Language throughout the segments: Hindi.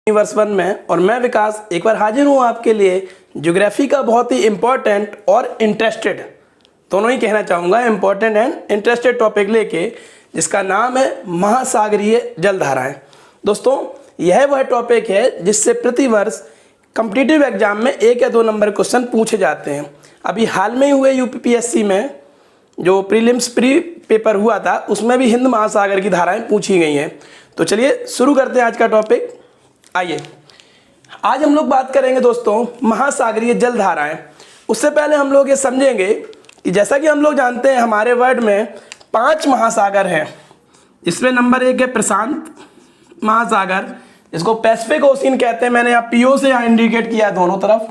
वर्ष 1 में और मैं विकास एक बार हाजिर हूँ आपके लिए ज्योग्राफी का बहुत ही इम्पोर्टेंट और इंटरेस्टेड, दोनों ही कहना चाहूँगा, इम्पोर्टेंट एंड इंटरेस्टेड टॉपिक लेके, जिसका नाम है महासागरीय जलधाराएं। दोस्तों, यह वह टॉपिक है जिससे प्रतिवर्ष कॉम्पिटिटिव एग्जाम में 1 या 2 नंबर क्वेश्चन पूछे जाते हैं। अभी हाल में ही हुए यूपीपीएससी में जो प्रीलिम्स प्री पेपर हुआ था उसमें भी हिंद महासागर की धाराएं पूछी गई हैं। तो चलिए शुरू करते हैं आज का टॉपिक। आइए, आज हम लोग बात करेंगे दोस्तों महासागरीय जलधाराएं। उससे पहले हम लोग ये समझेंगे कि जैसा कि हम लोग जानते हैं हमारे वर्ल्ड में 5 महासागर हैं। इसमें नंबर 1 है प्रशांत महासागर, इसको पैसिफिक ओशियन कहते हैं। मैंने यहाँ पीओ से यहाँ इंडिकेट किया है दोनों तरफ,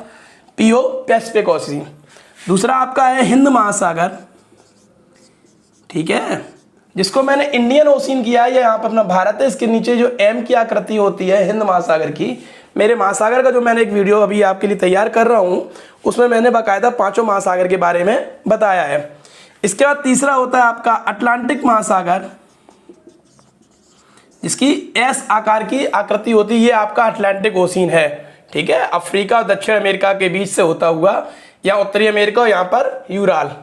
पीओ पैसिफिक ओशियन। दूसरा आपका है हिंद महासागर, ठीक है, जिसको मैंने इंडियन ओशियन किया है। ये यहाँ पर अपना भारत है, इसके नीचे जो एम की आकृति होती है हिंद महासागर की। मेरे महासागर का जो मैंने एक वीडियो अभी आपके लिए तैयार कर रहा हूँ उसमें मैंने बाकायदा 5 महासागर के बारे में बताया है। इसके बाद तीसरा होता है आपका अटलांटिक महासागर, जिसकी एस आकार की आकृति होती है। ये आपका अटलांटिक ओशियन है, ठीक है, अफ्रीका और दक्षिण अमेरिका के बीच से होता हुआ, यहाँ उत्तरी अमेरिका और यहाँ पर यूराल,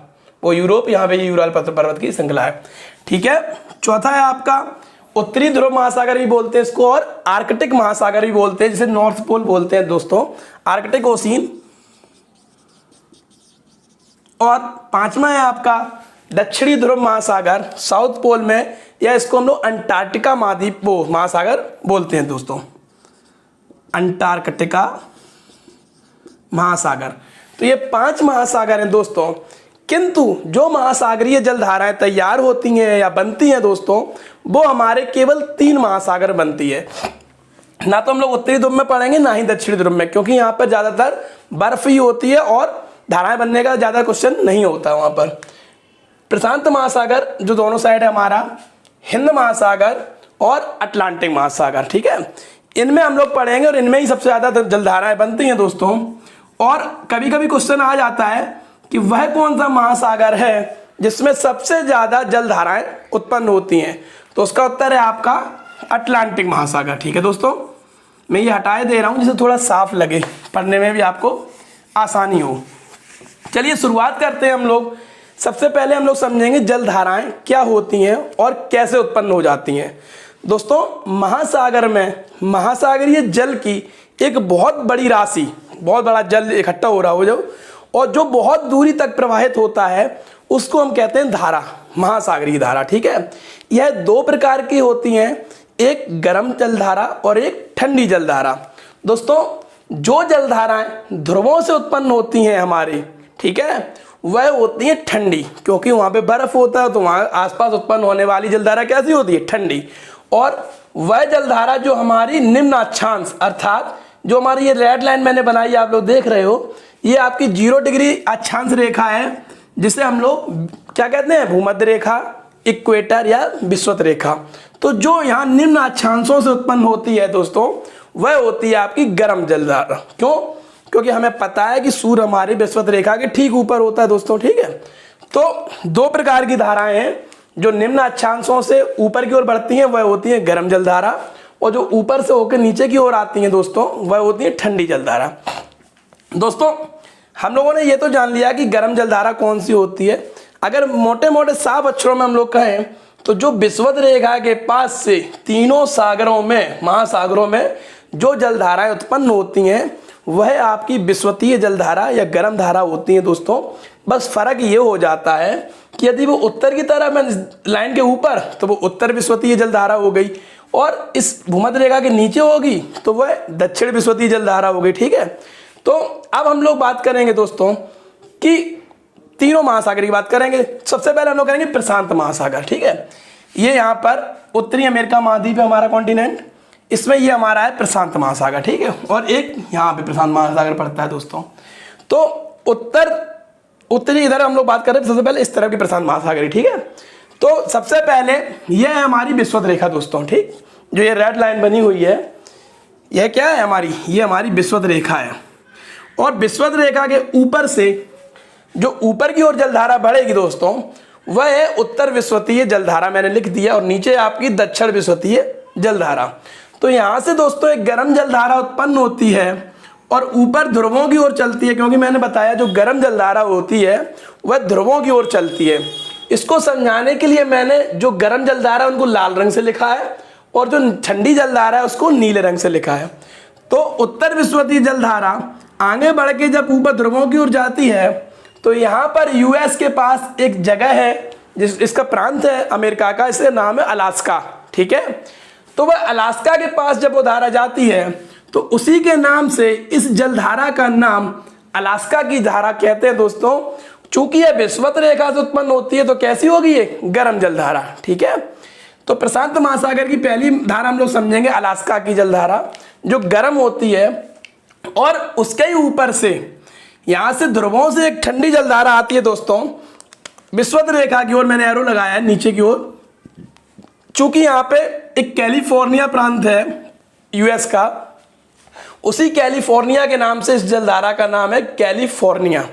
वो यूरोप, यहाँ पे यूराल पर्वत की श्रृंखला है, ठीक है। चौथा है आपका उत्तरी ध्रुव महासागर भी बोलते हैं इसको, और आर्कटिक महासागर भी बोलते हैं, जिसे नॉर्थ पोल बोलते हैं दोस्तों, आर्कटिक ओशियन। और 5वां है आपका दक्षिणी ध्रुव महासागर, साउथ पोल में, या इसको हम लोग अंटार्कटिका महाद्वीप महासागर बोलते हैं दोस्तों, अंटार्कटिका महासागर। तो ये 5 महासागर हैं दोस्तों। किंतु जो महासागरीय जलधाराएं तैयार होती हैं या बनती हैं दोस्तों, वो हमारे केवल 3 महासागर बनती है। ना तो हम लोग उत्तरी ध्रुव में पढ़ेंगे, ना ही दक्षिणी ध्रुव में, क्योंकि यहाँ पर ज़्यादातर बर्फ ही होती है और धाराएं बनने का ज़्यादा क्वेश्चन नहीं होता वहाँ पर। प्रशांत महासागर जो दोनों साइड है हमारा, हिंद महासागर और अटलांटिक महासागर, ठीक है, इनमें हम लोग पढ़ेंगे और इनमें ही सबसे ज़्यादा जलधाराएं बनती हैं दोस्तों। और कभी कभी क्वेश्चन आ जाता है कि वह कौन सा महासागर है जिसमें सबसे ज़्यादा जलधाराएं उत्पन्न होती हैं, तो उसका उत्तर है आपका अटलांटिक महासागर, ठीक है दोस्तों। मैं ये हटाए दे रहा हूँ जिससे थोड़ा साफ लगे, पढ़ने में भी आपको आसानी हो। चलिए शुरुआत करते हैं हम लोग। सबसे पहले हम लोग समझेंगे जलधाराएं क्या होती हैं और कैसे उत्पन्न हो जाती हैं। दोस्तों, महासागर में महासागरीय जल की एक बहुत बड़ी राशि, बहुत बड़ा जल इकट्ठा हो रहा हो जो, और जो बहुत दूरी तक प्रवाहित होता है उसको हम कहते हैं धारा, महासागरीय धारा, ठीक है। यह 2 प्रकार की होती हैं, एक गर्म जलधारा और एक ठंडी जलधारा। दोस्तों, जो जलधाराएं ध्रुवों से उत्पन्न होती हैं हमारी, ठीक है, वह होती है ठंडी, क्योंकि वहाँ पे बर्फ होता है, तो वहाँ आसपास उत्पन्न होने वाली जलधारा कैसी होती है, ठंडी। और वह जलधारा जो हमारी निम्न अक्षांश, अर्थात जो हमारी ये रेड लाइन मैंने बनाई आप लोग देख रहे हो, ये आपकी 0 डिग्री अक्षांश रेखा है, जिसे हम लोग क्या कहते हैं, भूमध्य रेखा, इक्वेटर या विषुवत रेखा। तो जो यहाँ निम्न अक्षांशों से उत्पन्न होती है दोस्तों, वह होती है आपकी गर्म जलधारा। क्यों? क्योंकि हमें पता है कि सूर्य हमारी विषुवत रेखा के ठीक ऊपर होता है दोस्तों, ठीक है। तो 2 प्रकार की धाराएं हैं, जो निम्न अक्षांशों से ऊपर की ओर बढ़ती हैं वह होती है गर्म जलधारा, और जो ऊपर से होकर नीचे की ओर आती हैं दोस्तों, वह होती है ठंडी जलधारा। दोस्तों, हम लोगों ने ये तो जान लिया कि गर्म जलधारा कौन सी होती है। अगर मोटे मोटे साफ अक्षरों में हम लोग कहें तो जो विषुवत रेखा के पास से तीनों सागरों में, महासागरों में जो जलधाराएं उत्पन्न होती हैं वह आपकी विषुवतीय जलधारा या गर्म धारा होती है दोस्तों। बस फर्क ये हो जाता है कि यदि वो उत्तर की तरफ है लाइन के ऊपर तो वो उत्तर विषुवतीय जलधारा हो गई, और इस भूमध्य रेखा के नीचे होगी तो वह दक्षिण विषुवतीय जलधारा हो गई, ठीक है। तो अब हम लोग बात करेंगे दोस्तों कि तीनों महासागर की बात करेंगे। सबसे पहले हम लोग करेंगे प्रशांत महासागर, ठीक है। ये यहाँ पर उत्तरी अमेरिका महाद्वीप है हमारा कॉन्टिनेंट, इसमें ये हमारा है प्रशांत महासागर, ठीक है, और एक यहाँ पे प्रशांत महासागर पड़ता है दोस्तों। तो उत्तरी इधर हम लोग बात कर रहे हैं सबसे पहले इस तरफ की प्रशांत महासागर, ठीक है। तो सबसे पहले ये है हमारी विषुवत रेखा दोस्तों, ठीक, जो ये रेड लाइन बनी हुई है, यह क्या है हमारी, ये हमारी विषुवत रेखा है। और विषुवत रेखा के ऊपर से जो ऊपर की ओर जलधारा बढ़ेगी दोस्तों, वह है उत्तर विषुवतीय जलधारा, मैंने लिख दिया, और नीचे आपकी दक्षिण विषुवतीय जलधारा। तो यहाँ से दोस्तों एक गर्म जलधारा उत्पन्न होती है और ऊपर ध्रुवों की ओर चलती है, क्योंकि मैंने बताया जो गर्म जलधारा होती है वह ध्रुवों की ओर चलती है। इसको समझाने के लिए मैंने जो गर्म जलधारा है उनको लाल रंग से लिखा है और जो ठंडी जलधारा है उसको नीले रंग से लिखा है। तो उत्तर विश्वतीय जलधारा आगे बढ़ के जब ऊपर ध्रुवों की ओर जाती है तो यहाँ पर यूएस के पास एक जगह है इसका प्रांत है अमेरिका का, इसका नाम है अलास्का। ठीक है, तो वह अलास्का के पास जब वो धारा जाती है तो उसी के नाम से इस जलधारा का नाम अलास्का की धारा कहते हैं दोस्तों। चूंकि यह विषुवत रेखा से उत्पन्न होती है तो कैसी होगी ये? गर्म जलधारा। ठीक है, तो प्रशांत महासागर की पहली धारा हम लोग समझेंगे अलास्का की जलधारा, जो गर्म होती है और उसके ही ऊपर से यहां से ध्रुवों से एक ठंडी जलधारा आती है दोस्तों विषुवत रेखा की ओर। मैंने एरो लगाया है नीचे की ओर, चूंकि यहाँ पे एक कैलिफोर्निया प्रांत है यूएस का, उसी कैलिफोर्निया के नाम से इस जलधारा का नाम है कैलिफोर्निया।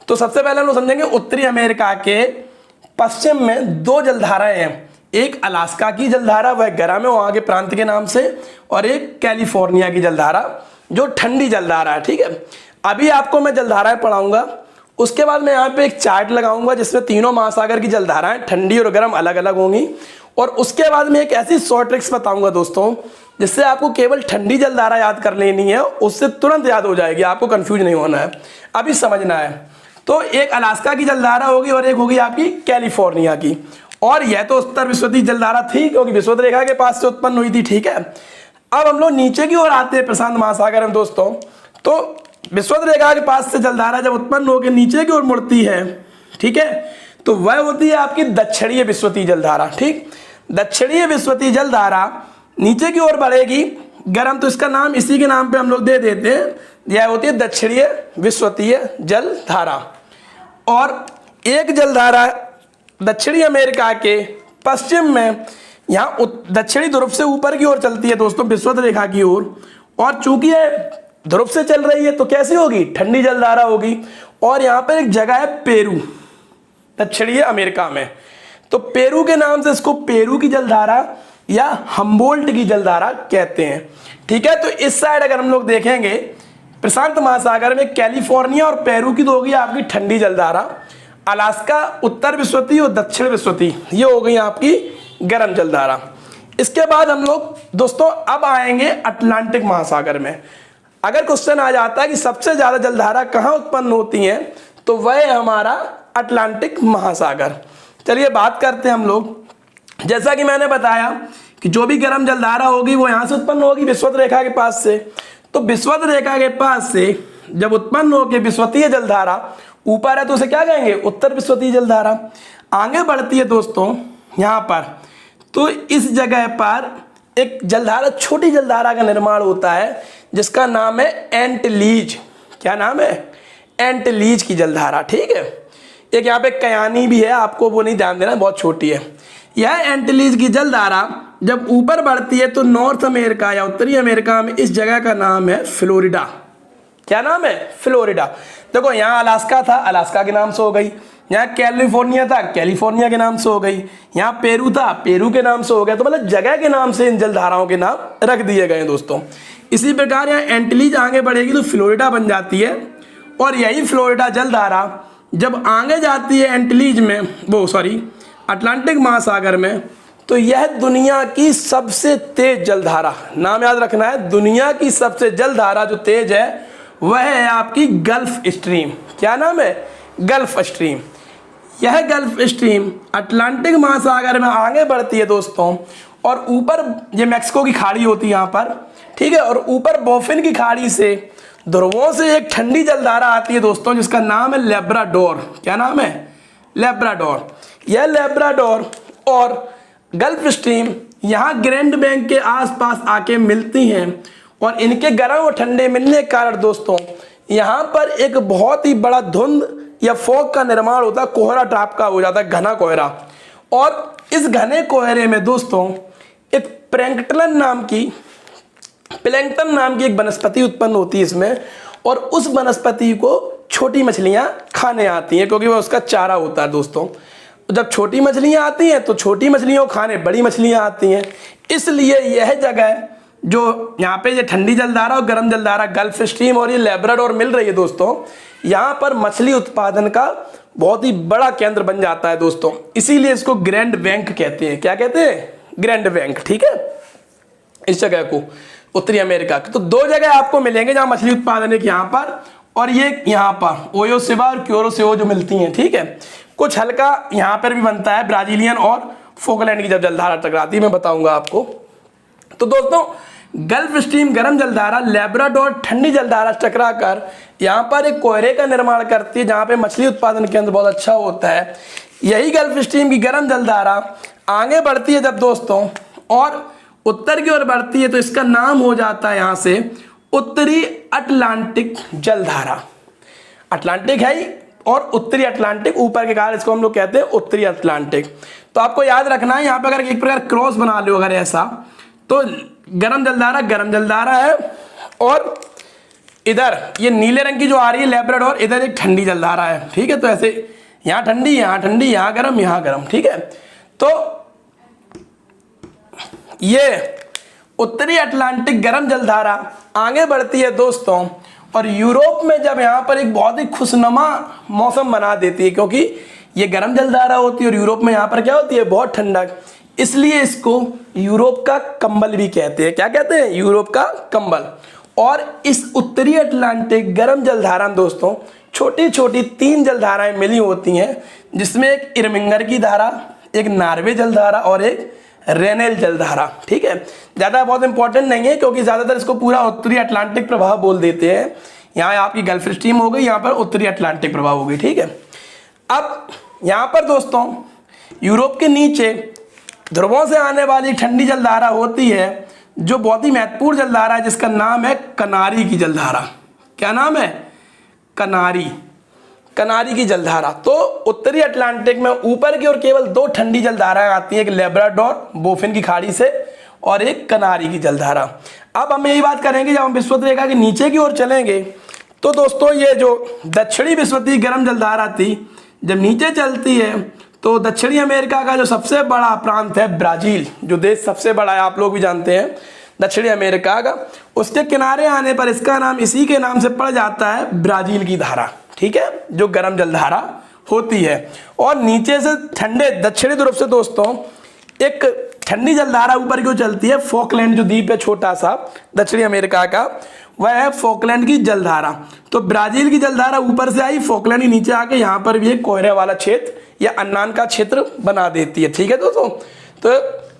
तो सबसे पहले हम लोग समझेंगे उत्तरी अमेरिका के पश्चिम में दो जलधाराएं हैं, एक अलास्का की जलधारा वह गर्म है वहां के प्रांत के नाम से, और एक कैलिफोर्निया की जलधारा जो ठंडी जलधारा है। ठीक है, अभी आपको मैं जलधाराएं पढ़ाऊंगा, उसके बाद मैं यहाँ पे एक चार्ट लगाऊंगा जिसमें तीनों महासागर की जलधाराएं ठंडी और गर्म अलग अलग होंगी, और उसके बाद में एक ऐसी शॉर्ट ट्रिक्स बताऊंगा दोस्तों जिससे आपको केवल ठंडी जलधारा याद कर लेनी है, उससे तुरंत याद हो जाएगी, आपको कंफ्यूज नहीं होना है, अभी समझना है। तो एक अलास्का की जलधारा होगी और एक होगी आपकी कैलिफोर्निया की, और यह तो उत्तर विश्वतीय जलधारा थी क्योंकि विषुवत रेखा के पास से उत्पन्न हुई थी। ठीक है, अब हम लोग नीचे की ओर आते हैं प्रशांत महासागर में दोस्तों। तो विषुवत रेखा के पास से जलधारा जब उत्पन्न होकर नीचे की ओर मुड़ती है, ठीक है, तो वह होती है आपकी दक्षिणीय विषुवतीय जलधारा। ठीक, दक्षिणीय विषुवतीय जलधारा नीचे की ओर बढ़ेगी गर्म, तो इसका नाम इसी के नाम पे हम लोग दे देते हैं, यह होती है दक्षिणीय विषुवतीय जलधारा। और एक जलधारा दक्षिणी अमेरिका के पश्चिम में यहाँ दक्षिणी ध्रुव से ऊपर की ओर चलती है दोस्तों विषुवत रेखा की ओर, और चूंकि यह ध्रुव से चल रही है तो कैसी होगी? ठंडी जलधारा होगी। और यहाँ पर एक जगह है पेरू दक्षिणी अमेरिका में, तो पेरू के नाम से इसको पेरू की जलधारा या हम्बोल्ट की जलधारा कहते हैं। ठीक है, तो इस साइड अगर हम लोग देखेंगे प्रशांत महासागर में कैलिफोर्निया और पेरू की तो होगी आपकी ठंडी जलधारा, अलास्का उत्तर विषुवतीय और दक्षिण विषुवतीय ये हो गई आपकी गर्म जलधारा। इसके बाद हम लोग दोस्तों अब आएंगे अटलांटिक महासागर में। अगर क्वेश्चन आ जाता है कि सबसे ज्यादा जलधारा कहाँ उत्पन्न होती है तो वह है हमारा अटलांटिक महासागर। चलिए बात करते हैं हम लोग। जैसा कि मैंने बताया कि जो भी गर्म जलधारा होगी वो यहाँ से उत्पन्न होगी विषुवत रेखा के पास से, तो विषुवत रेखा के पास से जब उत्पन्न होकर विषुवतीय जलधारा ऊपर है तो उसे क्या कहेंगे? उत्तर विषुवतीय जलधारा। आगे बढ़ती है दोस्तों यहाँ पर, तो इस जगह पर एक जलधारा छोटी जलधारा का निर्माण होता है जिसका नाम है एंटलीज। क्या नाम है? एंटलीज की जलधारा। ठीक है, एक यहाँ पे कयानी भी है, आपको वो नहीं ध्यान देना, बहुत छोटी है। यह एंटलीज की जलधारा जब ऊपर बढ़ती है तो नॉर्थ अमेरिका या उत्तरी अमेरिका में इस जगह का नाम है फ्लोरिडा। क्या नाम है? फ्लोरिडा। देखो यहाँ अलास्का था, अलास्का के नाम से हो गई, यहाँ कैलिफोर्निया था, कैलिफोर्निया के नाम से हो गई, यहाँ पेरू था, पेरू के नाम से हो गया। तो मतलब जगह के नाम से इन जलधाराओं के नाम रख दिए गए दोस्तों। इसी प्रकार यहाँ एंटलीज आगे बढ़ेगी तो फ्लोरिडा बन जाती है, और यही फ्लोरिडा जलधारा जब आगे जाती है एंटलीज में अटलांटिक महासागर में, तो यह दुनिया की सबसे तेज जलधारा, नाम याद रखना है, दुनिया की सबसे जलधारा जो तेज है वह है आपकी गल्फ स्ट्रीम। क्या नाम है? Gulf stream. यह गल्फ स्ट्रीम अटलांटिक महासागर में आगे बढ़ती है दोस्तों, और ऊपर ये मैक्सिको की खाड़ी होती है यहाँ पर, ठीक है, और ऊपर बोफिन की खाड़ी से ध्रुवों से एक ठंडी जलधारा आती है दोस्तों जिसका नाम है लेब्राडोर। क्या नाम है? लेब्राडोर। यह लेब्राडोर और गल्फ स्ट्रीम यहाँ ग्रैंड बैंक के आसपास आके मिलती हैं, और इनके गर्म और ठंडे मिलने के कारण दोस्तों यहाँ पर एक बहुत ही बड़ा धुंध या फॉग का निर्माण होता है, कोहरा टाइप का हो जाता है, घना कोहरा। और इस घने कोहरे में दोस्तों एक प्लैंक्टन नाम की एक वनस्पति उत्पन्न होती है इसमें, और उस वनस्पति को छोटी मछलियां खाने आती हैं क्योंकि वह उसका चारा होता है दोस्तों। जब छोटी मछलियां आती हैं तो छोटी मछलियों को खाने बड़ी मछलियां आती हैं, इसलिए यह जगह जो यहाँ पे ये ठंडी जलधारा और गर्म जलधारा गल्फ स्ट्रीम और ये लैब्राडोर मिल रही है दोस्तों, यहाँ पर मछली उत्पादन का बहुत ही बड़ा केंद्र बन जाता है दोस्तों। इसीलिए इसको ग्रैंड बैंक कहते हैं। क्या कहते हैं? Grand bank. ठीक है, इस जगह को उत्तरी अमेरिका। तो दो जगह आपको मिलेंगे जहां मछली उत्पादन है, यहाँ पर और ये यहाँ पर ओयो सिवा और क्योरो सिवा जो मिलती हैं। ठीक है, कुछ हल्का यहाँ पर भी बनता है ब्राजीलियन और फोकलैंड की जब जलधारा टकराती है, मैं बताऊंगा आपको। तो दोस्तों गल्फ स्ट्रीम गर्म जलधारा लैब्राडोर ठंडी जलधारा टकरा कर यहाँ पर एक कोयरे का निर्माण करती है, जहाँ पे मछली उत्पादन केंद्र बहुत अच्छा होता है। यही गल्फ स्ट्रीम की गर्म जलधारा आगे बढ़ती है जब दोस्तों और उत्तर की ओर बढ़ती है, तो इसका नाम हो जाता है यहाँ से उत्तरी अटलांटिक जलधारा। अटलांटिक है ही और उत्तरी अटलांटिक, ऊपर के कारण इसको हम लोग कहते हैं उत्तरी अटलांटिक। तो आपको याद रखना है, यहाँ पे अगर एक प्रकार क्रॉस बना लो अगर ऐसा, तो गर्म जलधारा है और इधर ये नीले रंग की जो आ रही है लैब्राडोर, इधर एक ठंडी जलधारा है। ठीक है, तो ऐसे यहाँ ठंडी, यहाँ गर्म, यहाँ गर्म। ठीक है, तो ये उत्तरी अटलांटिक गर्म जलधारा आगे बढ़ती है दोस्तों और यूरोप में जब यहाँ पर एक बहुत ही खुशनुमा मौसम बना देती है, क्योंकि ये गर्म जलधारा होती है और यूरोप में यहाँ पर क्या होती है? बहुत ठंडक। इसलिए इसको यूरोप का कंबल भी कहते हैं। क्या कहते हैं? यूरोप का कंबल। और इस उत्तरी अटलांटिक गर्म जलधारा में दोस्तों छोटी छोटी 3 जलधाराएं मिली होती हैं, जिसमें एक इरमिंगर की धारा, एक नॉर्वे जलधारा और एक रेनेल जलधारा। ठीक है, ज़्यादा बहुत इंपॉर्टेंट नहीं है, क्योंकि ज़्यादातर इसको पूरा उत्तरी अटलांटिक प्रभाव बोल देते हैं। यहाँ आपकी गल्फ स्ट्रीम हो गई, यहाँ पर उत्तरी अटलांटिक प्रभाव हो गई। ठीक है, अब यहाँ पर दोस्तों यूरोप के नीचे ध्रुवों से आने वाली ठंडी जलधारा होती है, जो बहुत ही महत्वपूर्ण जलधारा है, जिसका नाम है कनारी की जलधारा। क्या नाम है? कनारी की जलधारा। तो उत्तरी अटलांटिक में ऊपर की ओर केवल 2 ठंडी जलधाराएं आती हैं, एक लैब्राडोर बोफिन की खाड़ी से और एक कनारी की जलधारा। अब हम यही बात करेंगे, जब हम विषुवत रेखा के नीचे की ओर चलेंगे तो दोस्तों ये जो दक्षिणी विषुवतीय गर्म जलधारा थी, जब नीचे चलती है तो दक्षिणी अमेरिका का जो सबसे बड़ा प्रांत है ब्राजील, जो देश सबसे बड़ा है आप लोग भी जानते हैं दक्षिणी अमेरिका का, उसके किनारे आने पर इसका नाम इसी के नाम से पड़ जाता है ब्राजील की धारा। ठीक है, जो गर्म जलधारा होती है। और नीचे से ठंडे दक्षिणी ध्रुव से दोस्तों एक ठंडी जलधारा ऊपर क्यों चलती है? फॉकलैंड जो द्वीप है छोटा सा दक्षिणी अमेरिका का, वह है फॉकलैंड की जलधारा। तो ब्राजील की जलधारा ऊपर से आई, फॉकलैंड के नीचे आके यहाँ पर भी एक कोयरे वाला क्षेत्र या अन्नान का क्षेत्र बना देती है। ठीक है दोस्तों, तो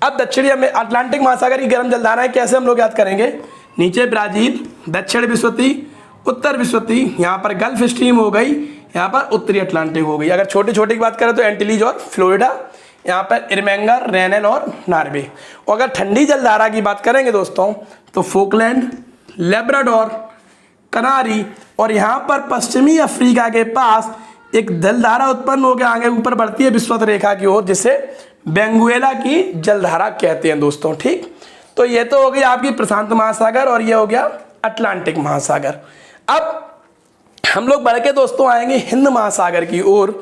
अब दक्षिणी अटलांटिक महासागर की गर्म जलधाराएं कैसे हम लोग याद करेंगे? नीचे ब्राजील, दक्षिण विषुवतीय, उत्तर विषुवतीय, यहाँ पर गल्फ स्ट्रीम हो गई, यहाँ पर उत्तरी अटलांटिक हो गई। अगर छोटे छोटे की बात करें तो एंटिलीज और फ्लोरिडा, यहाँ पर इरमेंगर, रेनेल और नॉर्वे। और अगर ठंडी जलधारा की बात करेंगे दोस्तों तो फोकलैंड, लैब्राडोर, कनारी और यहाँ पर पश्चिमी अफ्रीका के पास एक जलधारा उत्पन्न होकर आगे ऊपर बढ़ती है विषुवत रेखा की ओर, जिसे बेंगुएला की जलधारा कहते हैं दोस्तों। ठीक, तो ये तो हो गई आपकी प्रशांत महासागर और ये हो गया अटलांटिक महासागर। अब हम लोग बढ़ के दोस्तों आएंगे हिंद महासागर की ओर।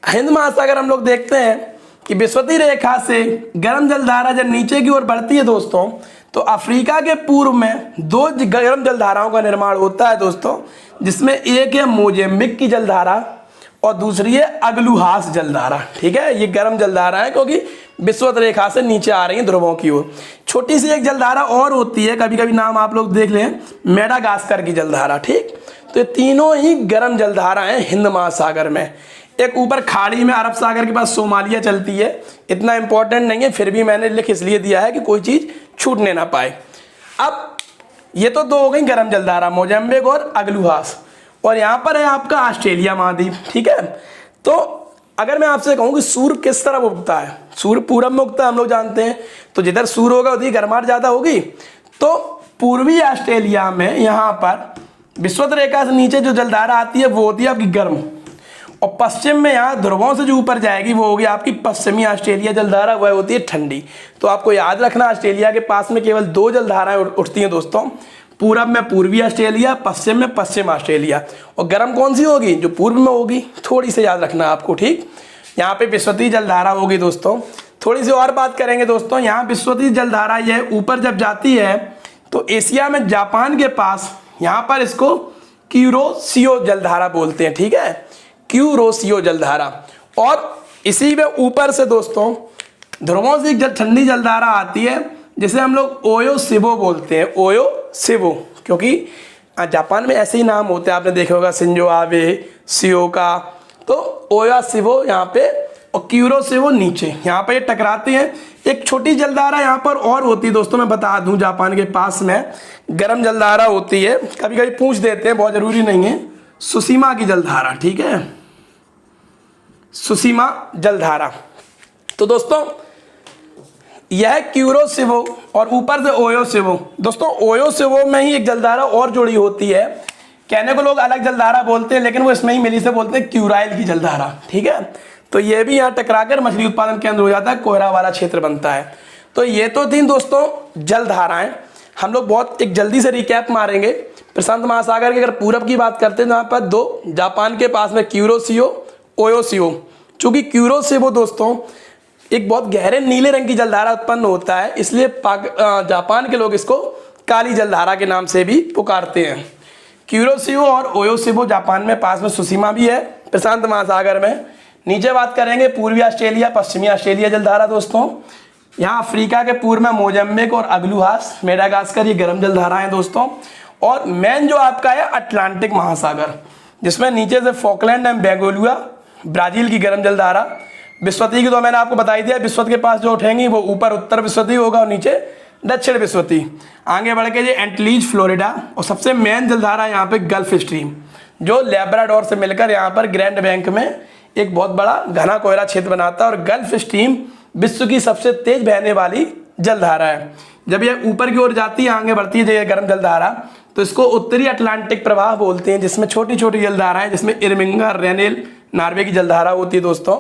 हिंद महासागर हम लोग देखते हैं कि विषुवतीय रेखा से गर्म जलधारा जब नीचे की ओर बढ़ती है दोस्तों, तो अफ्रीका के पूर्व में 2 गर्म जलधाराओं का निर्माण होता है दोस्तों, जिसमें एक है मोजेम्बिक की जलधारा और दूसरी है अगलुहास जलधारा। ठीक है, ये गर्म जलधारा है क्योंकि विषुवत रेखा से नीचे आ रही है ध्रुवों की ओर। छोटी सी एक जलधारा और होती है, कभी कभी नाम आप लोग देख लें, मेडागास्कर की जलधारा। ठीक, तो ये तीनों ही गर्म जलधारा हैं हिंद महासागर में। एक ऊपर खाड़ी में अरब सागर के पास सोमालिया चलती है, इतना इंपॉर्टेंट नहीं है, फिर भी मैंने लिख इसलिए दिया है कि कोई चीज छूटने ना पाए। अब ये तो 2 हो गई गर्म जलधारा, मोजाम्बिक और अगलुहास। और यहाँ पर है आपका ऑस्ट्रेलिया महाद्वीप। ठीक है, तो अगर मैं आपसे कहूँ कि सूर्य किस तरफ उगता है, सूर्य पूरब में उगता है हम लोग जानते हैं, तो जिधर सूर्य होगा उधर गर्माहट ज़्यादा होगी। तो पूर्वी ऑस्ट्रेलिया में यहाँ पर विषुवत रेखा से नीचे जो जलधारा आती है वो होती है आपकी गर्म, और पश्चिम में यहाँ ध्रुवों से जो ऊपर जाएगी वो होगी आपकी पश्चिमी ऑस्ट्रेलिया जलधारा, वह होती है ठंडी। तो आपको याद रखना ऑस्ट्रेलिया के पास में केवल 2 जलधाराएं उठती हैं दोस्तों, पूरब में पूर्वी ऑस्ट्रेलिया, पश्चिम में पश्चिम ऑस्ट्रेलिया। और गर्म कौन सी होगी? जो पूर्व में होगी, थोड़ी सी याद रखना आपको। ठीक, यहाँ पे विषुवतीय जलधारा होगी दोस्तों। थोड़ी सी और बात करेंगे दोस्तों, यहाँ विषुवतीय जलधारा ये ऊपर जब जाती है तो एशिया में जापान के पास यहाँ पर इसको क्यूरोसियो जलधारा बोलते हैं, ठीक है, क्यूरोसियो जलधारा। और इसी में ऊपर से दोस्तों ध्रुवों से एक ठंडी जलधारा आती है जिसे हम लोग ओयो सिबो बोलते हैं, ओयो सिबो, क्योंकि जापान में ऐसे ही नाम होते हैं, आपने देखा होगा शिंजो आबे, शियोका, तो ओया सिबो यहाँ पे और क्यूरो सिबो नीचे, यहाँ पे ये टकराते हैं। एक छोटी जलधारा यहाँ पर और होती है दोस्तों, मैं बता दूं, जापान के पास में गर्म जलधारा होती है, कभी कभी पूछ देते हैं, बहुत जरूरी नहीं है, सुसीमा की जलधारा, ठीक है, सुसीमा जलधारा। तो दोस्तों यह क्यूरो सिबो और ऊपर से ओयो सिबो। दोस्तों ओयो सिबो में ही एक जलधारा और जुड़ी होती है, कहने को लोग अलग जलधारा बोलते हैं लेकिन वो इसमें ही मिली से बोलते हैं क्यूराइल की जलधारा, ठीक है। तो ये भी यहाँ टकराकर मछली उत्पादन केंद्र हो जाता है, कोयरा वाला क्षेत्र बनता है। तो ये तो थी दोस्तों जलधाराएं। हम लोग बहुत एक जल्दी से रिकैप मारेंगे। प्रशांत महासागर की अगर पूरब की बात करते हैं तो यहाँ पर दो, जापान के पास में क्यूरोसियो, ओयोसियो। चूंकि क्यूरोसियो दोस्तों एक बहुत गहरे नीले रंग की जलधारा उत्पन्न होता है, इसलिए जापान के लोग इसको काली जलधारा के नाम से भी पुकारते हैं। क्यूरोसियो और ओयोसिबो जापान में पास में सुसीमा भी है प्रशांत महासागर में। नीचे बात करेंगे पूर्वी ऑस्ट्रेलिया, पश्चिमी ऑस्ट्रेलिया जलधारा दोस्तों। यहाँ अफ्रीका के पूर्व में मोजम्बिक और अगलुहास, मेडागास्कर, ये गर्म जलधारा है दोस्तों। और मेन जो आपका है अटलांटिक महासागर, जिसमें नीचे से फॉकलैंड एंड बेंगोलुआ, ब्राजील की गर्म जलधारा। विस्वती की तो मैंने आपको बताई दिया, विस्वत के पास जो उठेंगी वो ऊपर उत्तर विस्वती होगा और नीचे दक्षिण विस्वती। आगे बढ़ के ये एंटलीज फ्लोरिडा, और सबसे मेन जलधारा यहाँ पे गल्फ स्ट्रीम, जो लेब्राडोर से मिलकर यहाँ पर ग्रैंड बैंक में एक बहुत बड़ा घना कोयला क्षेत्र बनाता है। और गल्फ स्ट्रीम विश्व की सबसे तेज बहने वाली जलधारा है। जब ये ऊपर की ओर जाती है, आगे बढ़ती है गर्म जलधारा, तो इसको उत्तरी अटलांटिक प्रवाह बोलते हैं, जिसमें छोटी छोटी जलधाराएं, जिसमें इरमिंगा, रेनेल, नार्वे की जलधारा होती है दोस्तों।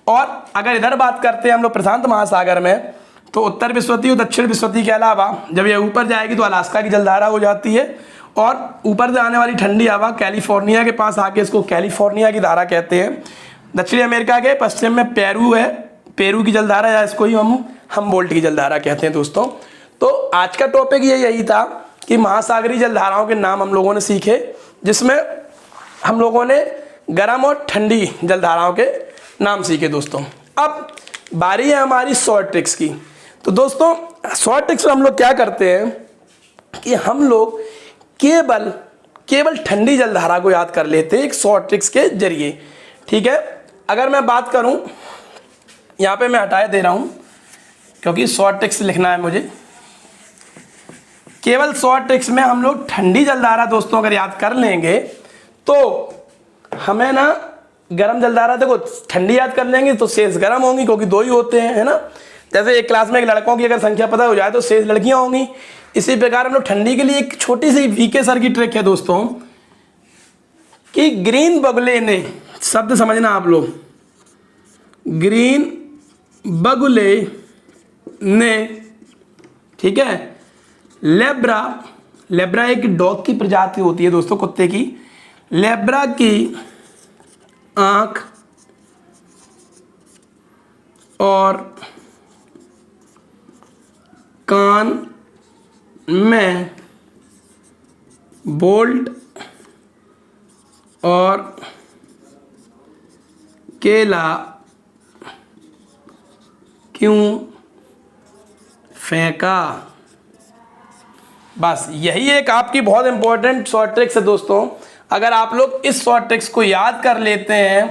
और अगर इधर बात करते हैं हम लोग प्रशांत महासागर में, तो उत्तर विस्वती और दक्षिण विस्वती के अलावा जब ये ऊपर जाएगी तो अलास्का की जलधारा हो जाती है। और ऊपर से आने वाली ठंडी हवा कैलिफोर्निया के पास आके इसको कैलिफोर्निया की धारा कहते हैं। दक्षिणी अमेरिका के पश्चिम में पेरू है, पेरू की जलधारा, या इसको ही हम हमबोल्ट की जलधारा कहते हैं दोस्तों। तो आज का टॉपिक यही था कि महासागरीय जलधाराओं के नाम हम लोगों ने सीखे, जिसमें हम लोगों ने गर्म और ठंडी जलधाराओं के नाम सीखे दोस्तों। अब बारी है हमारी शॉर्ट ट्रिक्स की। तो दोस्तों शॉर्ट ट्रिक्स में हम लोग क्या करते हैं कि हम लोग केवल ठंडी जलधारा को याद कर लेते हैं एक शॉर्ट ट्रिक्स के जरिए, ठीक है। अगर मैं बात करूं, यहाँ पे मैं हटाए दे रहा हूं क्योंकि शॉर्ट ट्रिक्स लिखना है मुझे। केवल शॉर्ट ट्रिक्स में हम लोग ठंडी जलधारा दोस्तों अगर याद कर लेंगे तो हमें ना गर्म जलधारा, देखो ठंडी याद कर लेंगे तो शेष गर्म होंगी, क्योंकि दो ही होते हैं, है ना। जैसे एक क्लास में एक लड़कों की अगर संख्या पता हो जाए तो शेष लड़कियां होंगी। इसी प्रकार हम लोग ठंडी के लिए एक छोटी सी वीके सर की ट्रिक है दोस्तों कि ग्रीन बगुले ने, शब्द समझना आप लोग, ग्रीन बगुले ने, ठीक है, लेब्रा एक डॉग की प्रजाति होती है दोस्तों, कुत्ते की। लेब्रा की आंख और कान में बोल्ट और केला क्यों फेंका। बस यही एक आपकी बहुत इंपॉर्टेंट शॉर्ट ट्रिक्स है दोस्तों। अगर आप लोग इस शॉर्ट ट्रिक्स को याद कर लेते हैं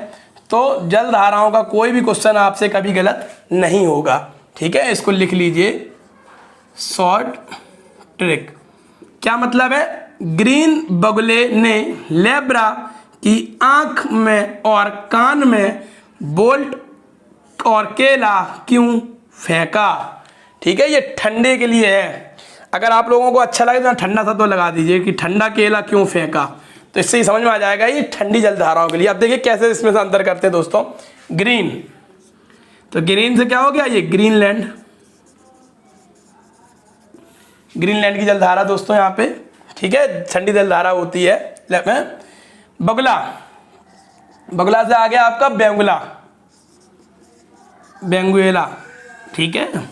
तो जलधाराओं का कोई भी क्वेश्चन आपसे कभी गलत नहीं होगा, ठीक है। इसको लिख लीजिए, शॉर्ट ट्रिक क्या मतलब है। ग्रीन बगुले ने लेब्रा की आंख में और कान में बोल्ट और केला क्यों फेंका, ठीक है। ये ठंडे के लिए है। अगर आप लोगों को अच्छा लगे तो ठंडा सा तो लगा दीजिए कि ठंडा केला क्यों फेंका, तो इससे ही समझ में आ जाएगा ये ठंडी जलधाराओं के लिए। अब देखिए कैसे इसमें से अंतर करते हैं दोस्तों। ग्रीन, तो ग्रीन से क्या हो गया, ये ग्रीनलैंड, ग्रीनलैंड की जलधारा दोस्तों यहाँ पे, ठीक है, ठंडी जलधारा होती है। बगुला, बगुला से आ गया आपका बेंगुला, बेंगुएला, ठीक है।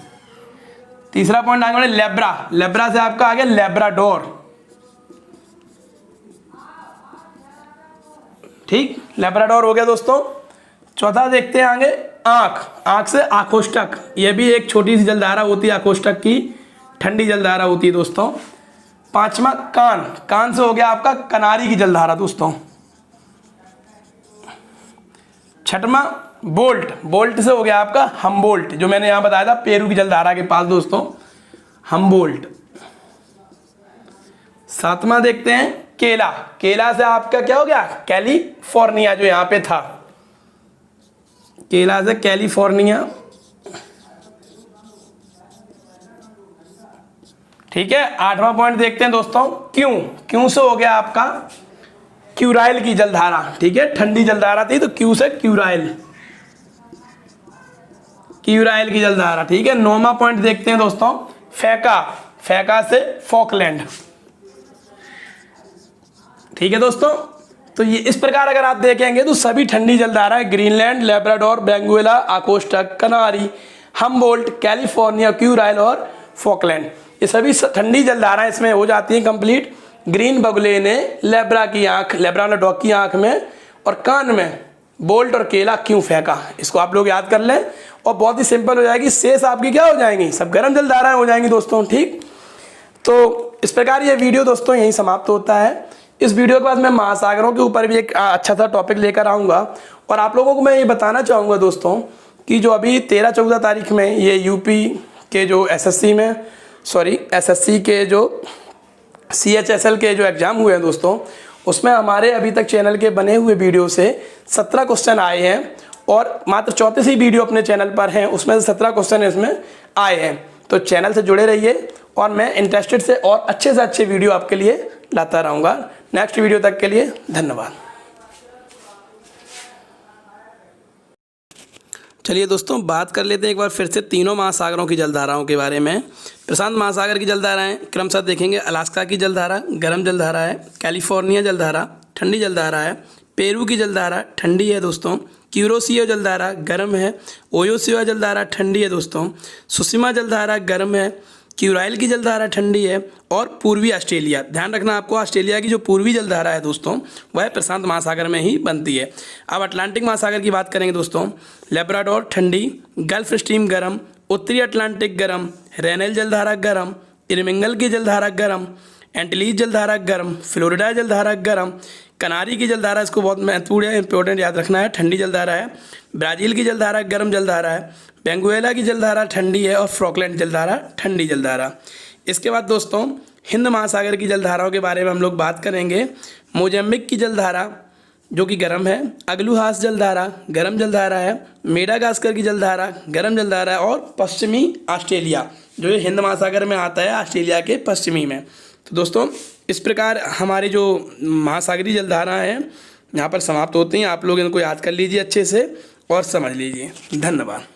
तीसरा पॉइंट आगे बढ़े लेब्रा, लेब्रा से आपका आ गया लेब्राडोर, ठीक, लेब्राडोर हो गया दोस्तों। चौथा देखते हैं आगे आंख, आंख से आकोष्ठक, यह भी एक छोटी सी जलधारा होती है आकोष्ठक की, ठंडी जलधारा होती है दोस्तों। पांचवा कान, कान से हो गया आपका कनारी की जलधारा दोस्तों। छठवां बोल्ट, बोल्ट से हो गया आपका हमबोल्ट, जो मैंने यहां बताया था पेरू की जलधारा के पास दोस्तों, हमबोल्ट। सातवां देखते हैं केला, केला से आपका क्या हो गया कैलिफोर्निया, जो यहां पे था, केला से कैलिफोर्निया, ठीक है। आठवां पॉइंट देखते हैं दोस्तों क्यों, क्यों से हो गया आपका क्यूराइल की जलधारा, ठीक है, ठंडी जलधारा थी तो क्यू से क्यूराइल, क्यूराइल की जलधारा, ठीक है। नौवां पॉइंट देखते हैं दोस्तों फैका, फैका से फॉकलैंड, ठीक है दोस्तों। तो ये इस प्रकार अगर आप देखेंगे तो सभी ठंडी जलधारा है, ग्रीनलैंड, लेब्राडोर, बेंगुएला, आकोष्ठक, कनारी, हमबोल्ट, कैलिफोर्निया, क्यूराइल और फॉकलैंड, ये सभी ठंडी जलधाराएं इसमें हो जाती हैं कंप्लीट। ग्रीन बगुले ने लेब्रा की आंख, लेब्राडोर की आंख में और कान में बोल्ट और केला क्यों फेंका, इसको आप लोग याद कर लें और बहुत ही सिंपल हो जाएगी। शेष आपकी क्या हो जाएंगी, सब गर्म जलधाराएं हो जाएंगी दोस्तों, ठीक। तो इस प्रकार ये वीडियो दोस्तों यहीं समाप्त होता है। इस वीडियो के बाद मैं महासागरों के ऊपर भी एक अच्छा सा टॉपिक लेकर आऊँगा और आप लोगों को मैं ये बताना चाहूँगा दोस्तों कि जो अभी 13-14 तारीख में ये यूपी के जो एसएससी के जो CHSL के जो एग्ज़ाम हुए हैं दोस्तों, उसमें हमारे अभी तक चैनल के बने हुए वीडियो से 17 क्वेश्चन आए हैं और मात्र 34 ही वीडियो अपने चैनल पर हैं, उसमें से 17 क्वेश्चन इसमें आए हैं। तो चैनल से जुड़े रहिए और मैं इंटरेस्टेड से और अच्छे से अच्छे वीडियो आपके लिए लाता रहूँगा। नेक्स्ट वीडियो तक के लिए धन्यवाद। चलिए दोस्तों बात कर लेते हैं एक बार फिर से तीनों महासागरों की जलधाराओं के बारे में। प्रशांत महासागर की जलधाराएं क्रमशः देखेंगे, अलास्का की जलधारा गर्म जलधारा है, कैलिफोर्निया जलधारा ठंडी जलधारा है, पेरू की जलधारा ठंडी है दोस्तों, क्यूरोसियो जलधारा गर्म है, ओयोसिवा जलधारा ठंडी है दोस्तों, सुसीमा जलधारा गर्म है, क्यूराइल की जलधारा ठंडी है और पूर्वी ऑस्ट्रेलिया, ध्यान रखना आपको ऑस्ट्रेलिया की जो पूर्वी जलधारा है दोस्तों वह प्रशांत महासागर में ही बनती है। अब अटलांटिक महासागर की बात करेंगे दोस्तों, लेब्राडोर ठंडी, गल्फ स्ट्रीम गर्म, उत्तरी अटलांटिक गर्म, रेनेल जलधारा गर्म, इरमिंगल की जलधारा गर्म, एंटिलीज जलधारा गर्म, फ्लोरिडा जलधारा गर्म, कनारी की जलधारा, इसको बहुत महत्वपूर्ण है, इंपॉर्टेंट याद रखना है, ठंडी जलधारा है, ब्राज़ील की जलधारा गर्म जलधारा है, बेंगुएला की जलधारा ठंडी है और फॉकलैंड जलधारा ठंडी जलधारा। इसके बाद दोस्तों हिंद महासागर की जलधाराओं के बारे में हम लोग बात करेंगे। मोजम्बिक की जलधारा जो कि गर्म है, अगलुहास जलधारा गर्म जलधारा है, मेडागास्कर की जलधारा गर्म जलधारा है और पश्चिमी ऑस्ट्रेलिया जो ये हिंद महासागर में आता है ऑस्ट्रेलिया के पश्चिमी में। तो दोस्तों इस प्रकार हमारी जो महासागरीय जलधारा हैं यहाँ पर समाप्त होती हैं। आप लोग इनको याद कर लीजिए अच्छे से और समझ लीजिए। धन्यवाद।